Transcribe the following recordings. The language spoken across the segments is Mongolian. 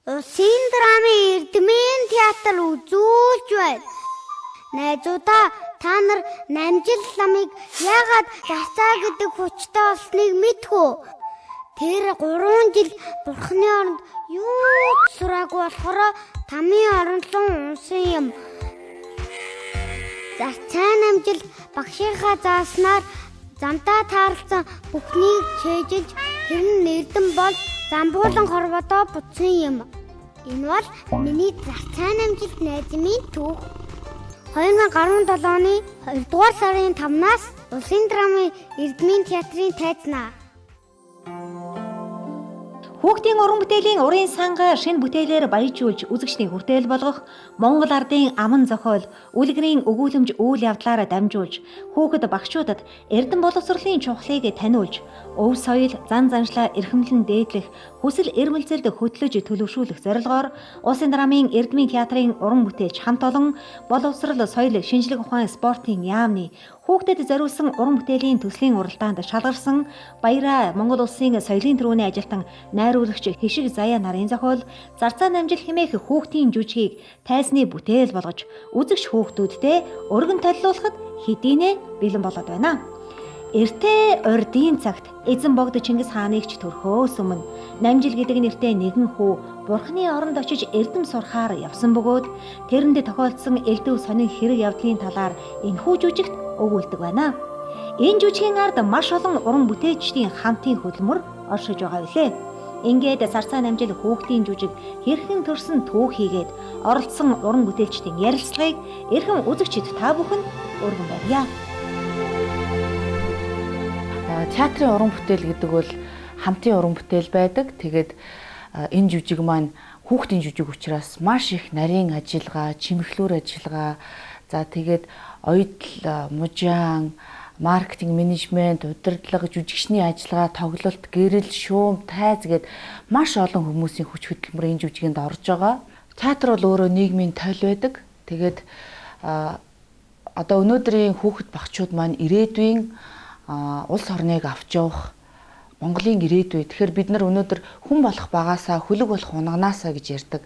Улсын драмын эрдмийн театр үзүүлж байна. Найзуудаа та нар намжил ламыг яагаад засаа гэдэг хүчтэй болсныг мэдхүү. Тэр 3 жил бурхны оронд юу сураагүй болохоор тамийн оронлон унсан юм. Засаа намжил багшийнхаа зааснаар замдаа таарлсан бүхнийг чэжилж тэр нь эрдэм бол замбуулан хорводоо буцсан юм. Энэ бол миний засаа намжилт найзмын түүх. 2017 оны 2 дугаар сарын 5-наас Улсын драмын эрдмийн театрын тайзнаа. Хүүхдийн уран бүтээлийн урын санга шинэ бүтээлээр баяжуулж үзэгчдийн хүртээл болгох Монгол ардын аман зохиол үлгэрийн өгүүлэмж үйл явдлаараа дамжуулж хүүхэд багшуудад эрдэм боловсролын чухлыг таниулж өв соёл зан заншлаа эрхэмлэн дээдлэх хүсэл эрмэлзэлд хөтлөж төлөвшүүлэх зорилгоор Улсын драмын эрдмийн театрын уран бүтээлч хамт олон боловсрол соёл шинжлэх ухаан спортын яамны хүүхдэд зориулсан уран бүтээлийн төслийн уралдаанд шалгарсан Баяраа Монгол улсын соёлын төрөүний ажилтан найруулагч Хишиг Заяа нарын зохиол Зарцаа намжил хэмээх хүүхдийн жүжигийг тайзны бүтээл болгож үзэгч хүүхдүүдтэй өргөн толилуулахад хэдийнэ бэлэн болоод байна. Эртээ урдын цагт эзэн богд Чингис хааныг ч төрхөөс өмнө намжил гэдэг нэртэй нэгэн хүү бурхны оронд очиж эрдэм сурахаар явсан бөгөөд тэрэнд тохиолдсон элдв сонин хэрэг явдлын талаар энэхүү жүжигт өгүүлдэг байна. Энэ жүжигийн ард маш олон уран бүтээлчдийн хамтын хөдөлмөр оршиж байгаа билээ. Ингээд Зарцаа намжил хүүхдийн жүжиг хэрхэн төрсөн түүх хийгээд оролцсон уран бүтээлчдийн ярилцлагыг эрхэм үзэгчид та бүхэн өргөн барья. Театрын уран бүтээл гэдэг бол хамтын уран бүтээл байдаг. Тэгээд энэ жүжиг маань хүүхдийн жүжиг учраас маш их нарийн ажиллагаа, чимэглүүр ажиллагаа, за тэгээд оюутал, мужаан, маркетинг, менежмент, удирдлага, жүжигчний ажиллагаа, тоглолт, гэрэл, шуум, тайз гээд маш олон хүмүүсийн хүч хөдөлмөр энэ жүжигэнд орж байгаа. Театр бол өөрөө нийгмийн тойл байдаг. Тэгээд одоо өнөөдрийн хүүхэд багчууд маань ирээдүйн улс орныг авч явах Монголын ирээдүй. Тэгэхээр бид нар өнөөдөр хүн болох багаасаа хөлөг болох унганаасаа гэж ярьдаг.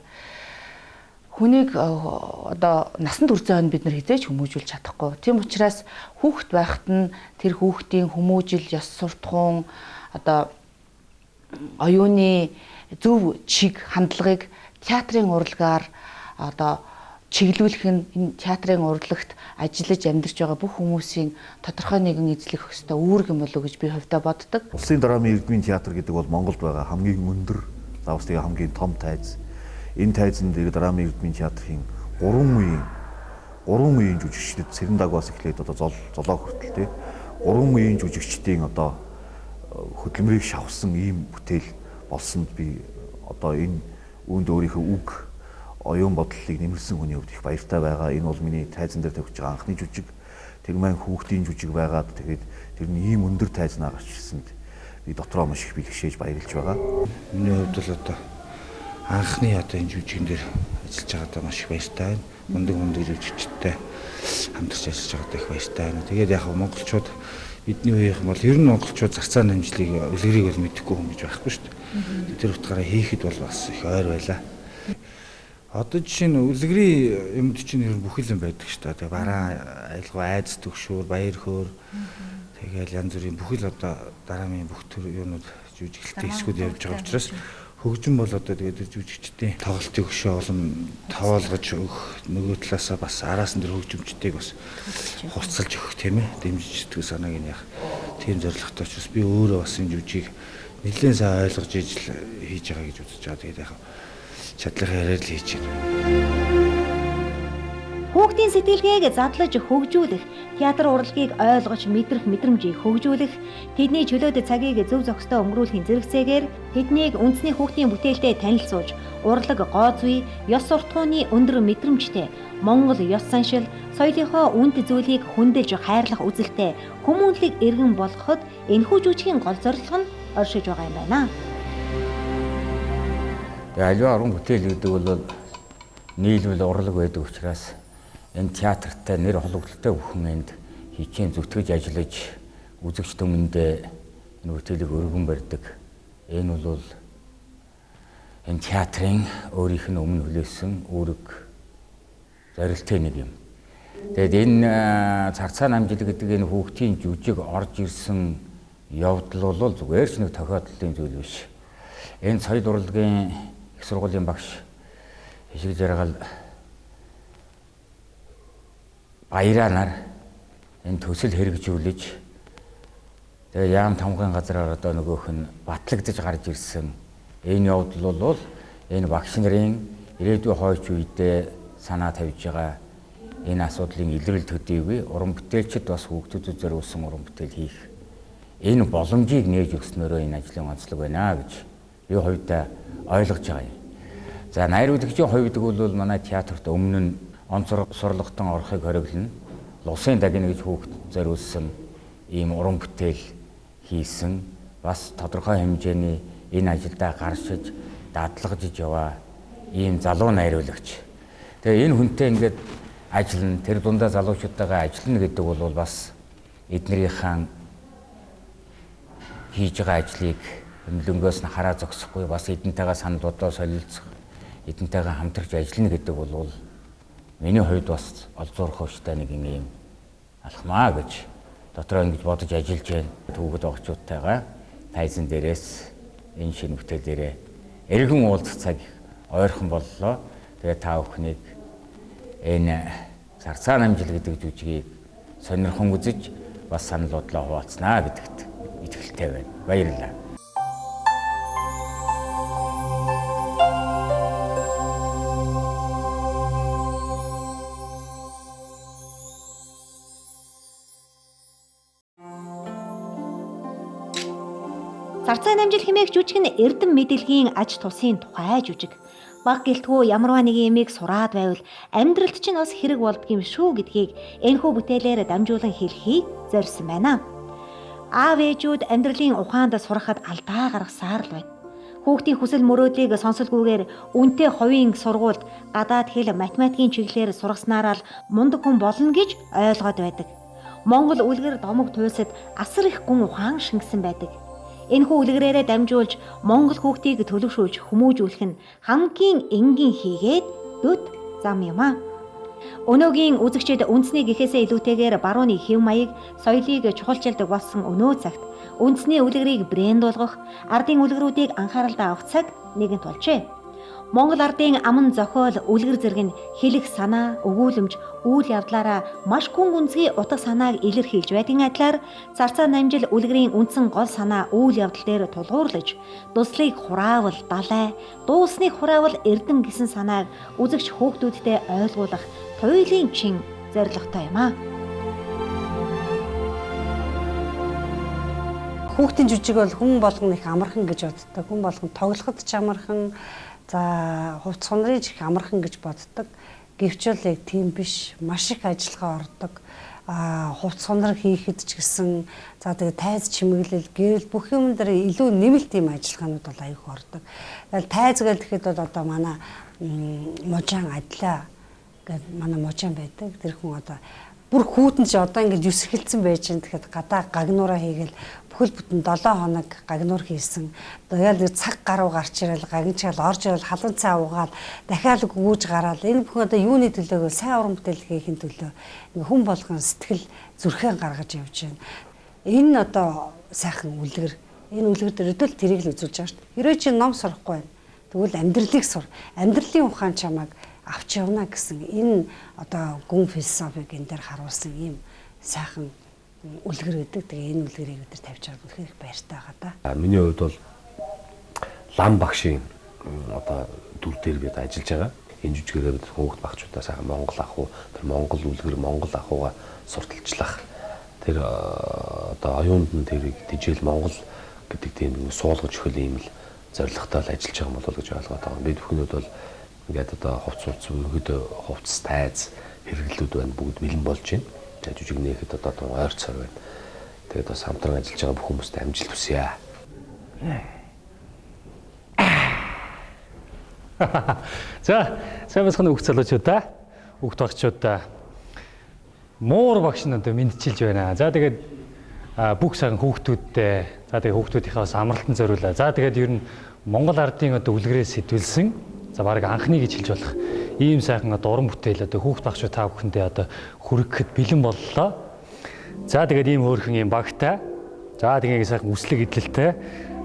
Хүнийг одоо насанд хүрсэн бид нар хизээж хүмүүжүүлж чадахгүй. Тийм учраас хүүхэд байхад нь тэр хүүхдийн хүмүүжил, ёс суртахуун, одоо оюуны зөв чиг хандлагыг театрын урлагаар одоо чиглүүлэх нь энэ театрын урлагт ажиллаж амьдарч байгаа бүх хүмүүсийн тодорхой нэгэн эзлэх ёстой үүрэг юм болов уу гэж би хувьдаа боддог. Улсын драмын эрдмийн театр гэдэг бол Монголд байгаа хамгийн өндөр, заавал хамгийн том тайз. Энэ тайзанд драмын эрдмийн театрын 3 үеийн жүжигчдэд Цэрэн Дагваас эхлээд одоо золоо хүртэл те 3 үеийн жүжигчдийн одоо хөдөлмөрийг шавсан ийм бүтээл болсонд би одоо энэ үүнд өөрийнхөө үг оюун бодлыг нэмэрсэн хүний хувьд их баяртай байгаа. Энэ бол миний тайзан дээр тавьж байгаа анхны жүжиг. Тэр маань хүүхдийн жүжиг байгаад тэгээд тэр нь ийм өндөр тайзнаа гарч ирсэнд би дотроо маш их бэлгшээж баярлж байгаа. Миний хувьд л одоо анхны одоо энэ жүжигэн дээр ажиллаж байгаадаа маш их баяртай байна. Мундаг жүжигчтэй хамтарч ажиллаж байгаадаа их баяртай байна. Тэгээд яг монголчууд бидний үеийнхэн бол ер нь монголчууд зарцаа намжлыг үлгэрийг бол мэдэхгүй хүн гэж байхгүй шүү дээ. Тэр утгаараа хийхэд бол бас их ойр байлаа. Одоо жишээ нь үлгэрийн юмд чинь ер нь бүхэл юм байдаг шүү дээ. Тэгээ бараан айлгуу айц төгшөөр, баяр хөөр тэгээл янз бүрийн бүхэл одоо дараамын бүх төр юмуд жүжиглэлтийн хэсгүүд явж байгаа учраас хөгжим бол одоо тэгээд жүжигчдийн тоглолтын хөшөө олон тоолгож өгөх нөгөө талаасаа бас араас нь тэр хөгжимчдийг бас хурцлж өгөх тийм ээ дэмжиж сэтгэл санааг нь яг тийм зорилготой учраас би өөрөө бас энэ жүжигийг нэлээд сайн ойлгож ижил хийж байгаа гэж үзэж байгаа. Тэгээд яг чадлынхаа яриад л хийж байна. Хүүхдийн сэтгэлгээг задлаж хөгжүүлэх, театр урлагийг ойлгож мэдрэх мэдрэмжийг хөгжүүлэх, тэдний чөлөөт цагийг зөв зохистой өнгөрүүлэхийн зэрэгцээгээр тэднийг үндэсний хүүхдийн бүтээлтэй танилцуулж, урлаг гоо зүй, ёс суртахууны өндөр мэдрэмжтэй, Монгол ёс заншил, соёлынхоо үнд зүйлийг хүндэлж хайрлах үзэлтэй хүмүүнлэг иргэн болгоход энэхүү жүжигийн гол зорилго нь оршиж байгаа юм байна. Аливаа уран бүтээл гэдэг бол нийлүүл урлаг байдаг учраас энэ театртай нэр холбогдолтой бүхэн энд хичээн зүтгэж ажиллаж үзэгч түмэндээ энэ бүтээлийг өргөн барьдаг. Энэ бол энэ театрын өөрийнх нь өмнө хүлээсэн үүрэг зорилттой нэг юм. Тэгээд энэ Царцаа намжил гэдэг энэ хүүхдийн жүжиг орж ирсэн явдал бол зүгээр ч нэг тохиолдлын зүйл биш. Энэ соёл урлагийн их сургуулийн багш Хишиг Жаргал баяранаар энэ төсөл хэрэгжүүлж тэгээ яам тамгын газраар одоо нөгөөх нь батлагдж гарч ирсэн энэ явдал бол энэ багш нарын ирээдүйн хойч үедээ санаа тавьж байгаа энэ асуудлын илрэл төдийгүй уран бүтээлчд бас хүүхдүүдэд зориулсан уран бүтээл хийх энэ боломжийг нээж өгснөөрөө энэ ажлын онцлог байна гэж би хувьдаа ойлгож байгаа юм. За найруулагчийн хувьд бол манай театрт өмнө нь онцор сурлагтан орохыг хориглоно. Лусын дагна гэж хүүхд зориулсан ийм уран бүтээл хийсэн бас тодорхой хэмжээний энэ ажилдаа гаршиж дадлагжиж яваа ийм залуу найруулагч. Тэгээ энэ хүнтэй ингээд ажиллана, тэр дундаа залуучуудтайгаа ажиллана гэдэг бол бас эднэрийнхээ хийж байгаа ажлыг өнлөнгөөс нь хараа зогсохгүй бас эдэнтэйгээ санал бодоо солилцох, эдэнтэйгээ хамтарч ажиллана гэдэг бол миний хувьд бас олзуурах өвчтэй нэг юм алхмаа гэж дотроо ингэж бодож ажиллаж байна. Түүхэд огчуудтайгаа тайзан дээрээс энэ шинэ бүтээл дээрээ эргэн уулзах цаг ойрхон боллоо. Тэгээ та бүхнийг энэ Царцаа намжил гэдэг жүжигийг сонирхон үзэж бас санал бодлоо хуваалцнаа гэдэгт итгэлтэй байна. Баярлалаа. Царцаа намжил хэмээх жүжиг нь эрдэм мэдээлгийн аж тусын тухай жүжиг. Баг гэлтгүү ямарваа нэг юмыг сураад байвал амьдралд чинь бас хэрэг болдгийм шүү гэдгийг энэхүү бүтээлээр дамжуулан хэлхийг зорьсон байна. Аав ээжүүд амьдралын ухаанд сурахад алдаа гаргасаар л байна. Хүүхдийн хүсэл мөрөөдлийг сонсолгүйгээр үнэтэй хувийн сургуульд гадаад хэл математикийн чиглэлээр сургаснараа л мундаг хүн болно гэж ойлгоод байдаг. Монгол үлгэр домог туйлсад асар их гүн ухаан шингэсэн байдаг. Энэхүү үлгэрээрээ дамжуулж Монгол хүүхдийг төлөвшүүлж хүмүүжүүлэх нь хамгийн энгийн хийгээд дөд зам юм а. Өнөөгийн үзэгчид үндэсний гэхээсээ илүүтэйгээр барууны хэв маяг, соёлыг чухалчилдаг болсон өнөө цагт үндэсний үлгэрийг брэнд болгох, ардын үлгэрүүдийг анхааралдаа авах цаг нэгэнт болжээ. Монгол ардын аман зохиол, үлгэр зэрэг нь хэлэх санаа, өгүүлэмж, үйл явдлаараа маш гүн гүнзгий утга санааг илэрхийлж байдгийн адилаар Царцаа намжил үлгэрийн үндсэн гол санаа үйл явдал дээр тулгуурлаж, дуслыг хураавал далай, дуусны хураавал эрдэм гэсэн санааг үзэгч хүүхдүүдтэй ойлгуулах туйлын чин зорилготой юм а. Хүүхдийн жүжиг бол хүн болгоно их амархан гэж боддог. Хүн болгоно тоглоход ч амархан, за хувц сунрыг их амархан гэж боддог. Гэвч л яг тийм биш. Маш их ажиллагаа ордог. Хувц сунраг хийхэд ч гэсэн за тэгээ тайз чимэглэл гэрэл бүх юм дээр илүү нэмэлт тийм ажиллагаанууд бол аюух ордог. Тэгэл тайз гэхэд бол одоо манай можаан адлаа гэдэг манай можаан байдаг. Тэр хүн одоо бүр хүүтэн чи одоо ингэж юсэрхэлсэн байж гэн тэгэхэд гадаа гагнуураа хийгээл бүхэл бүтэн 7 хоног гагнуур хийсэн. Тэгээд цаг гаруй гарч ирэл гагнчаал орж ирэл халуун цай уугаад дахиад гүүж гараад энэ бүхэн одоо юуны төлөөгөө сайн уран бүтээл хийхин төлөө хүн болгон сэтгэл зүрхэн гаргаж явж байна. Энэ нь одоо сайхан үлгэр. Энэ үлгэр дээр өдөл тэрийг л үзүүлж байгаа шүү дээ. Хэрвээ чи ном сурахгүй байна. Тэгвэл амьдралыг сур. Амьдралын ухаан чамайг авч явна гэсэн энэ одоо гүн философиг энэ дээр харуулсан ийм сайхан үлгэр гэдэг. Тэгээ энэ үлгэрийг өдөр тавьж байгаа бүхэн их баяртай байгаа да. Миний хувьд бол лам багшийн одоо дүр дээр бид ажиллаж байгаа. Энэ жүжигээрээ бид хүүхд багчуудаа сайхан Монгол ах уу, тэр Монгол үлгэр Монгол ахуйгаа сурталчлах. Тэр одоо оюунд нь тэрийг тижэл Монгол гэдэг тийм суулгаж өгөх юм л зорилготой л ажиллаж байгаа юм болов уу гэж ойлгоод байгаа. Бид бүхнүүд бол ингээд одоо хувц өгөөд хувц тайз хэрэглүүд байна бүгд бэлэн болж байна. Тэгээд жүжиг нээхэд одоо ойр цар байна. Тэгээд бас хамтран ажиллаж байгаа бүх хүмүүст амжилт хүсье. За, сайн бацхан хүүхд залуучуудаа, хүүхд багчуудаа муур багш нь одоо мэдчилж байна. За тэгээд бүх сайхан хүүхдүүдтэй, за тэгээд хүүхдүүдийнхээ бас амралтанд зориулаа. За тэгээд ер нь Монгол ардын одоо үлгэрээс сэтвэлсэн за баг анхны гэж хэлж болох ийм сайхан одоо уран бүтээл одоо хүүхд багшуу та бүхэндээ одоо хүргэхэд бэлэн боллоо. За тэгээд ийм хөөрхөн ийм багтай. За тэгээд ийм сайхан үслэг идэлтэй.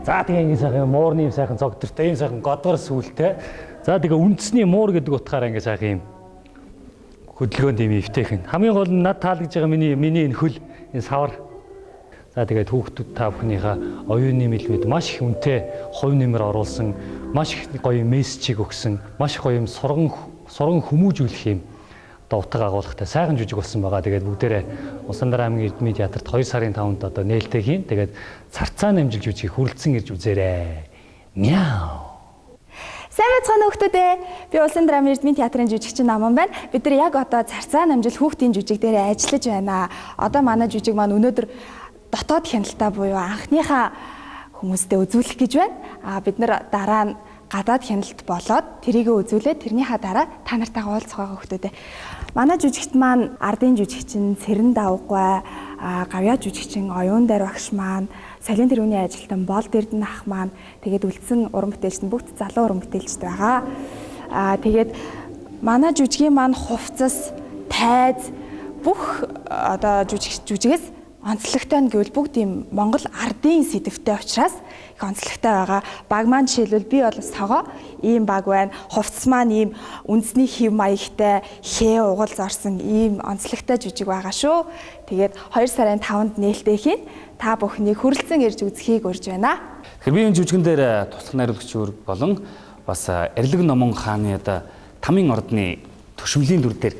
За тэгээд ийм сайхан муурны ийм сайхан цогтөртэй, ийм сайхан годгор сүлтэй. За тэгээд үндэсний муур гэдэг утгаараа ийм сайхан ийм хөдөлгөөнд ийм эвтэйхэн. Хамгийн гол нь над таалагдж байгаа миний энэ хөл, энэ савар. За тэгээд хүүхдүүд та бүхнийхээ оюуны мэлбэд маш их үнэтэй хувь нэмэр оруулсан, маш их гоё мессежийг өгсөн, маш их гоё юм сурган хүмүүжүүлэх юм одоо утга агуулгатай сайхан жүжиг болсон байгаа. Тэгээд бүгдээрээ Улаанбаатар аймгийн Эрдмийн театрт 2 сарын 5-нд одоо нээлттэй хийн. Тэгээд царцаа намжил жүжиг хүрэлцэн ирж үзээрэй. Мяу. Сайн байцгаана хүүхдүүдээ. Би Улаанбаатар аймгийн Эрдмийн театрын жүжигчин Наман байна. Бид нар яг одоо царцаа намжил хүүхдийн жүжиг дээр ажиллаж байна. Одоо манай жүжиг маань өнөөдөр дотоод хяналтаа буюу анхныхаа хүмүүстэй үзүүлэх гэж байна. Бид нар дараа нь гадаад хяналт болоод тэрийгэ үзүүлээд тэрнийхээ дараа та нартайгаа уулзах байгаа хүүхдүүдээ. Манай жүжигт маань ардын жүжигчин Цэрэн Давгай, гавьяа жүжигчин Оюун Дайр багш маань, Солин тэрүүний ажилтан Болд Эрдэнэ ах маань, тэгээд үлдсэн уран бүтээлч нь бүгд залуу уран бүтээлчд байгаа. Тэгээд манай жүжигийн маань хувцас, тайз бүх одоо жүжигээс онцлогтой нь гэвэл бүгд ийм Монгол ардын сэдвтэй учраас их онцлогтой байгаа. Баг маань жишээлбэл би бол согоо ийм баг байна. Хувцас маань ийм үндэсний хэв маягтай хээ угал зорсон ийм онцлогтой жүжиг байгаа шүү. Тэгээд 2 сарын 5-нд нээлттэй хийн. Та бүхнийг хүрэлцэн ирж үзхийг урьж байна. Тэгэхээр би энэ жүжигэн дээр туслах найруулагч үүрэг болон бас Эрлэг Номон хааны одоо Тамийн ордны төшмөлийн дүр дээр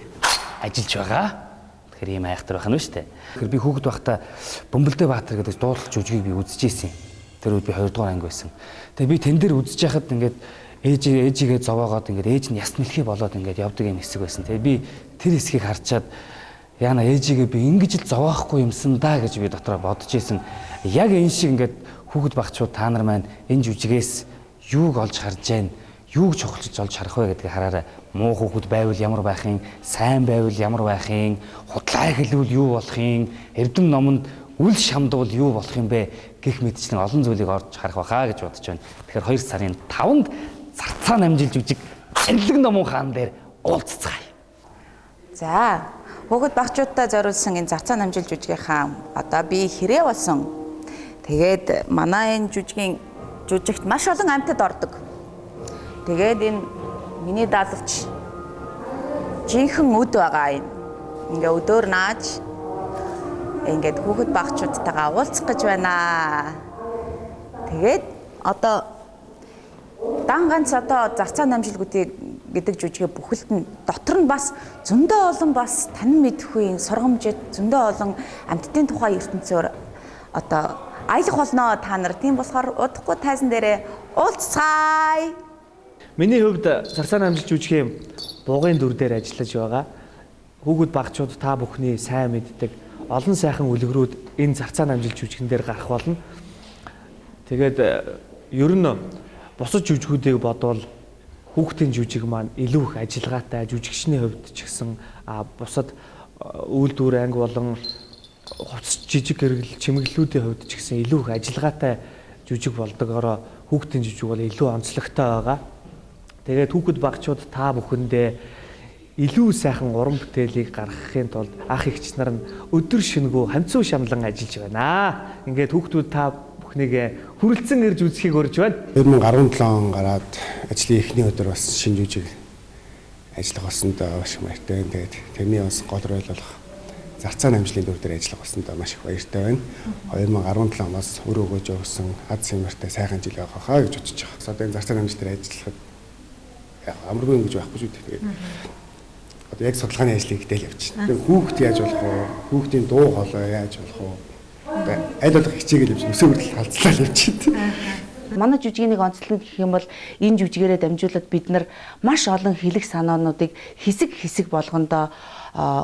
ажиллаж байгаа. Тэгэхээр ийм айхтар байх нь шүү дээ. Тэгэхээр би хүүхэд байхдаа Бөмбөлдөө Баатар гэдэг дуудлага жүжигийг би үзчихсэн. Тэр үед би 2 дугаар анги байсан. Тэгээ би тэн дээр үзэж байхад ингээд ээжигээ зовоогоод ингээд ээж нь яс нэлхий болоод ингээд явдаг юм хэсэг байсан. Тэгээ би тэр хэсгийг харчаад яана ээжигээ би ингэж л зовоохгүй юмсан да гэж би дотроо бодож исэн. Яг энэ шиг ингээд хүүхэд багчууд та нар маань энэ жүжигээс юуг олж харж байна? Юуг чухалчилж олж харах вэ гэдгийг хараарай. Муу хүүхэд байвал ямар байх юм, сайн байвал ямар байх юм, худлаа хэлвэл юу болох юм, Эрдэм номонд үл шамдвал юу болох юм бэ гэх мэтчлэн олон зүйлийг орж харах байхаа гэж бодож байна. Тэгэхээр 2 сарын 5-нд царцаа намжилж жүжиг Эрлэг Номон хаан дээр уулзцгаая. За, хүүхэд багчуудтай зориулсан энэ царцаа намжилж жүжигийнхаа одоо би хэрэг болсон. Тэгээд манай энэ жүжигт маш олон амьтад ордог. Тэгээд энэ миний даалгавч жинхэнэ үд байгаа юм. Ингээ өдөр нааж ингээд хүүхэд багчуудтайгаа уулзах гэж байна. Тэгээд одоо дан ганц одоо зарцаа намжилгуудыг гэдэг жүжигээ бүхэлд нь дотор нь бас зөндөө олон бас тань мэдхгүй сургамжид зөндөө олон амьтдын тухай ертөнцөөр одоо аялах болно та нар. Тийм болохоор удахгүй тайзан дээрээ уулзцгаая. Миний хувьд царцаа намжилж жүжигийн буугын дүр дээр ажиллаж байгаа. Хүүхэд багчууд та бүхний сайн мэддэг олон сайхан үлгэрүүд энэ царцаа намжилж жүжигэн дээр гарах болно. Тэгээд ер нь бусад жүжигүүдийг бодвол хүүхдийн жүжиг маань илүү их ажиллагаатай, жүжигчний хувьд ч гэсэн бусад үйлдвэр анги болон хувцас жижиг гэрэл чимэглэлүүдийн хувьд ч гэсэн илүү их ажиллагаатай жүжиг болдогоороо хүүхдийн жүжиг бол илүү онцлогтой байгаа. Тэгээд хүүхэд багчууд та бүхэндээ илүү сайхан уран бүтээлийг гаргахын тулд ах эгч нар нь өдөр шөнөгүй хамцуу шамлан ажиллаж байна. Ингээд хүүхдүүд та бүхнийг хүрэлцэн ирж үзхийг урьж байна. 2017 он гараад ажлын эхний өдөр бас шинэ жүжиг ажиллах болсондоо маш баяртай. Тэгээд тэрний бас гол рол болох зарцаа намжлын дүр дээр ажиллах болсондоо маш их баяртай байна. 2017 оноос өр өгөөж өгсөн ад сэмэртэй сайхан жил байгаа хаа гэж бодож байгаа. Одоо энэ зарцаа намжил дээр ажиллахад амаргүй юм гэж байхгүй шүү дээ. Тэгээд одоо яг судалгааны ажлыг дээл явчихна. Тэгээд хүүхд яаж болох вэ? Хүүхдийн дуу хоолой яаж болох вэ? Одоо аль болох хичээгээл явж өсөө хүртэл халцлаа явчихна. Манай жүжигний онцлог гэх юм бол энэ жүжигээрээ дамжуулаад бид нар маш олон хэлэх санаануудыг хэсэг болгондоо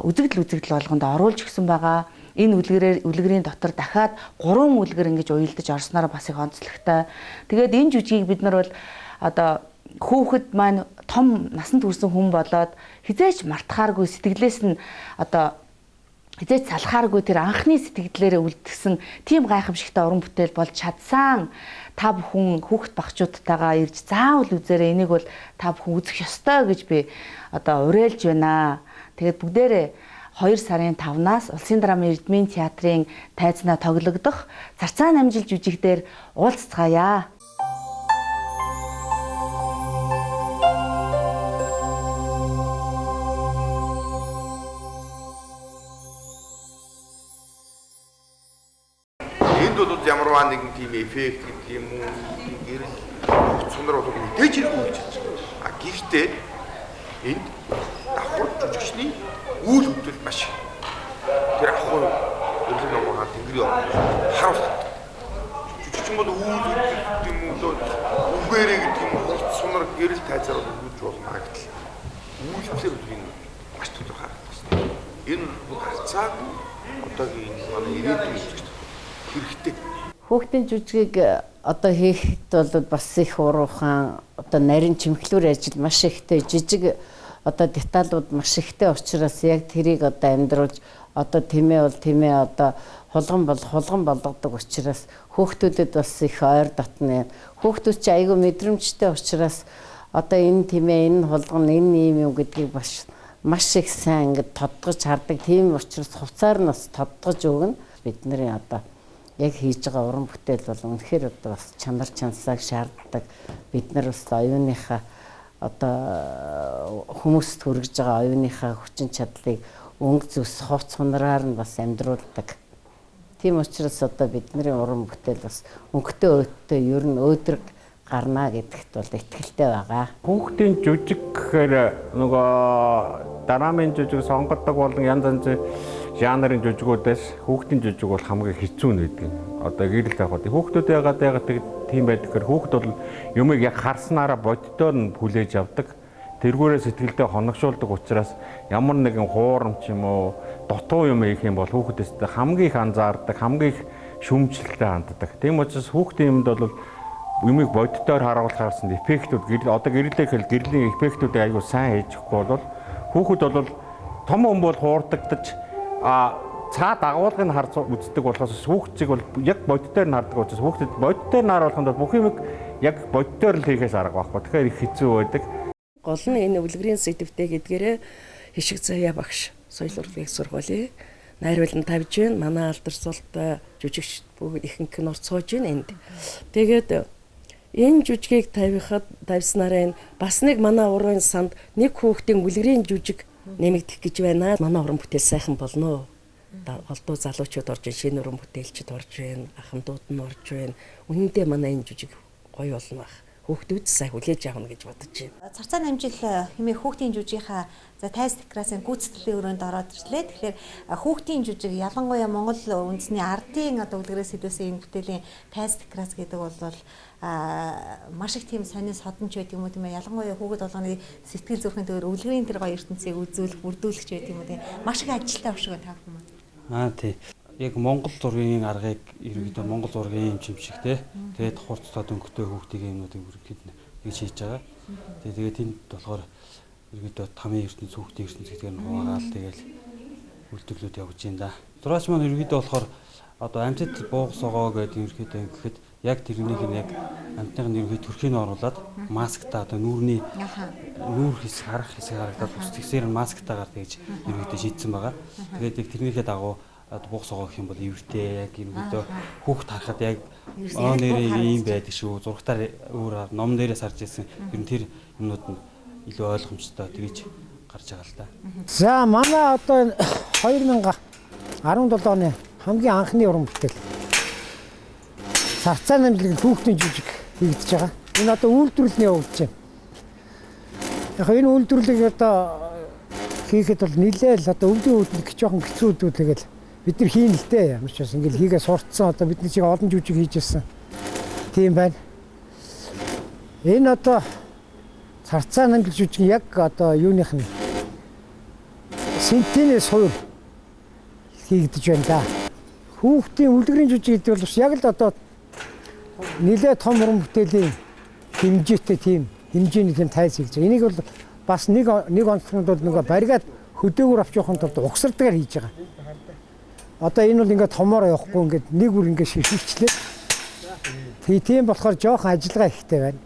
үзэгдэл болгондоо оруулж өгсөн байгаа. Энэ үлгэрийн дотор дахиад 3 үлгэр ингэж уялдаж орсноор бас их онцлогтой. Тэгээд энэ жүжигийг бид нар бол одоо хүүхэд маань том насанд хүрсэн хүн болоод хизээч мартахааргүй сэтгэлээс нь одоо хизээч салахааргүй тэр анхны сэтгэлдээрээ үлдсэн тийм гайхамшигтай уран бүтээл болж чадсан. та бүхэн хүүхэд багчуудтайгаа ирж заавал үзээрэй. Энийг бол та бүхэн үзэх ёстой гэж би одоо уриалж байна. Тэгээд бүгдээрээ 2 сарын 5-наас Улсын драмын Эрдмийн театрын тайзнаа тоглогдох Зарцаан намжил жүжигдээр уулзцаая. Энд бол ямарваа нэгэн тийм эффект гэдэг юм уу гэрэл цунар бол мэдээж хэрэг үүсэж байна. А гэхдээ энд давхар жүжигчний үйл хөдлөл маш тэр ахуй өрлөг номоо тэнгэрийн харуулт. Жүжигчин бол үйл хөдлөл гэдэг юм уу үгээрээ гэдэг юм уу цунар гэрэл тайзаар өгүүлж болно гэдэг. Үйлчлэр үгийн маш тодорхой харагдсан. Энэ харцаа одоогийн манай ирээдүйн жүжигч хэрэгтэй. Хүүхдийн жүжигийг одоо хийхэд бол бас их уруухан одоо нарийн чимхлүүр ажил маш ихтэй жижиг одоо деталууд маш ихтэй учраас яг тэрийг одоо амьдруулж одоо тэмээ бол тэмээ одоо хулган болгодог учраас хүүхдүүдэд бас их ойр дотно. Хүүхдүүд ч айгүй мэдрэмжтэй учраас одоо энэ тэмээ энэ хулган энэ юм гэдгийг маш их сайн ингээд тодгож хардаг. Тийм учраас хувцаар нь бас тодгож өгнө. Бидний одоо яг хийж байгаа уран бүтээл бол үнэхээр одоо бас чанар чансааг шаарддаг. Бид нар бас оюуныхаа одоо хүмүүст хүргэж байгаа оюуныхаа хүчин чадлыг өнгө зүс хувц хунараар нь бас амьдруулдаг. Тийм учраас одоо бидний уран бүтээл бас өнгөтэй өөдтэй ер нь өөдрөг гарна гэдэгт бол итгэлтэй байгаа. Хүүхдийн жүжиг гэхээр нөгөө драмын жүжиг сонгодог болон янз янзын жанрын жүжигүүдээс хүүхдийн жүжиг бол хамгийн хэцүү нэгдэг. Одоо гэрэл тавихад хүүхдүүд ягаад тийм байдаг гэхээр хүүхд бол юмыг яг харснараа боддоор нь хүлээж авдаг. Тэргүүрээ сэтгэлдээ хоногшуулдаг учраас ямар нэгэн хуурамч юм уу дутуу юм их юм бол хүүхдээс хамгийн их анзаардаг, хамгийн их шүмжлэлтэй ханддаг. Тийм учраас хүүхдийн юмд бол юмыг боддоор харуулахаарсан эффектүүд одоо гэрлэх хэл гэрлийн эффектүүдийг аягүй сайн хийж өгөхгүй бол хүүхэд бол том хүн бол хуурдагдаж цаад агуулгыг харж үздэг болохоос хүүхдийг бол яг боддоор нь хардаг учраас хүүхдэд боддоор нь харуулханд бүх юмыг яг боддоор л хийхээс арга байхгүй. Тэгэхээр их хэцүү байдаг. Гол нь энэ үлгэрийн сэдвтэй гэдгээрээ Хишиг Заяа багш соёл урлагийн сургуулийн найруулан тавьж байна. Манай алдар суултаа жүжигч бүгд ихэнх нь орцоож байна энд. Тэгээд энэ жүжигийг тавьснараа бас нэг манай урын санд нэг хүүхдийн үлгэрийн жүжиг нэмэгдэх гэж байна. Манай уран бүтээл сайхан болно. Олдуу залуучууд орж ийн, шинэ уран бүтээлчид орж ийн, ахмадууд нь орж байна. Үнэндээ манай энэ жүжиг гоё болно баг. Хүүхдүүд сайн хүлээж авна гэж бодож байна. Зарцаан намжил хэмээх хүүхдийн жүжигийнхаа тайз текрасын гүйцэтгэлийн өрөөнд ороод ирлээ. Тэгэхээр хүүхдийн жүжиг ялангуяа Монгол үндэсний ардын одоо үлгэрээс сэдвсэн энэ бүтээлийн тайз текрас гэдэг бол маш их тийм сонин содонч байт юм уу тийм ээ. Ялангуяа хүүхэд болгоны сэтгэл зүрхэн төгөр үлгэрийн тэр гоё ертөнцийг үзүүлэх, бүрдүүлэх байт юм уу тийм. Маш их ажилтаа авшиг таах юм аа. Тий. Яг Монгол зургийн аргыг ерөнхийдөө Монгол зургийн юм чимшиг те. Тэгээд хурцтай дөнгөтэй хүүхдийн юмнуудыг бүрдээд нэгж хийж байгаа. Тэгээд тэнд болохоор ерөнхийдөө тамийн ертөнц хүүхдийн ертөнц гэдгээр нь хуваагаал тэгээд үйлдвэрлэлүүд явж байна да. Зураач маань ерөнхийдөө болохоор одоо амьтад буугсогоо гэдэг ерөнхийдөө ингэхэд яг тэрнийг нь яг амьтных нь ерөнхийдөө төрхийг оруулаад масктаа одоо нүүрний нүүр хэсэг харах хэсэг харагдаад бус тэгсээр масктаагаар тэгж ерөнхийдөө шийдсэн байгаа. Тэгээд яг тэрнийхээ дагуу буугсогоо гэх юм бол эвэртэй яг ерөнхийдөө хүүхд харахад яг нэрээ ийм байдаг шүү. Зургатаар өөр ном дээрээс харж ирсэн. Ер нь тэр юмнууд нь илүү ойлгомжтой тэгж гарч байгаа л да. За манай одоо 2017 оны хамгийн анхны уран бүтээл Зарцаан намжил хүүхдийн жүжиг хийгдэж байгаа. Энэ одоо үйлдвэрлэлийн явагдаж байна. Яг энэ үйлдвэрлэлийг одоо хийхэд бол нэлээл одоо өвлийн үйлдвэрлэх жоохон хэцүү үйлдвэрлэгээл бид нар хийн л дээ. Ямар ч бас ингээл хийгээ сурцсан одоо бидний чиг олон жүжиг хийжсэн. Тийм байна. Энэ одоо Зарцаан намжил жүжиг яг одоо юуных нь синтенэ суурь хийгдэж байна да. Хүүхдийн үлгэрийн жүжиг гэдэг бол бас яг л одоо нэлээ том уран бүтээлийн хэмжээтэй тийм хэмжээний тийм тайз хийж байгаа. Энийг бол бас нэг онцлогт бол нөгөө баригаад хөдөөгөр авч явахын тулд угсардагаар хийж байгаа. Одоо энэ бол ингээд томоор явахгүй ингээд нэг үр ингээд шишүүлчлээ. Тийм болохоор жоохон ажиллагаа ихтэй байна.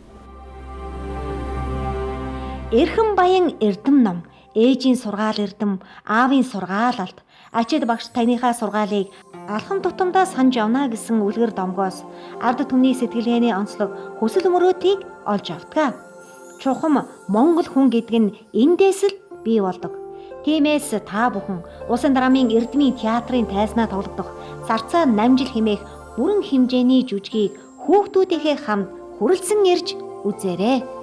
Эрхэм баян эрдэм ном, ээжийн сургаал эрдэм, аавын сургаал алт, ачид багш таныхаа сургаалыг алхам тутамдаа санаж явна гэсэн үлгэр домгоос ард түмний сэтгэлгээний онцлог хүсэл мөрөөдийг олж авдаг. Чухам Монгол хүн гэдэг нь эндээс л бий болдог. Тиймээс та бүхэн Улсын драмын эрдмийн театрын тайзнаа тоглогдох Зарцаа намжил хэмээх бүрэн хэмжээний жүжигийг хүүхдүүдийнхээ хамт хүрэлцэн ирж үзээрэй.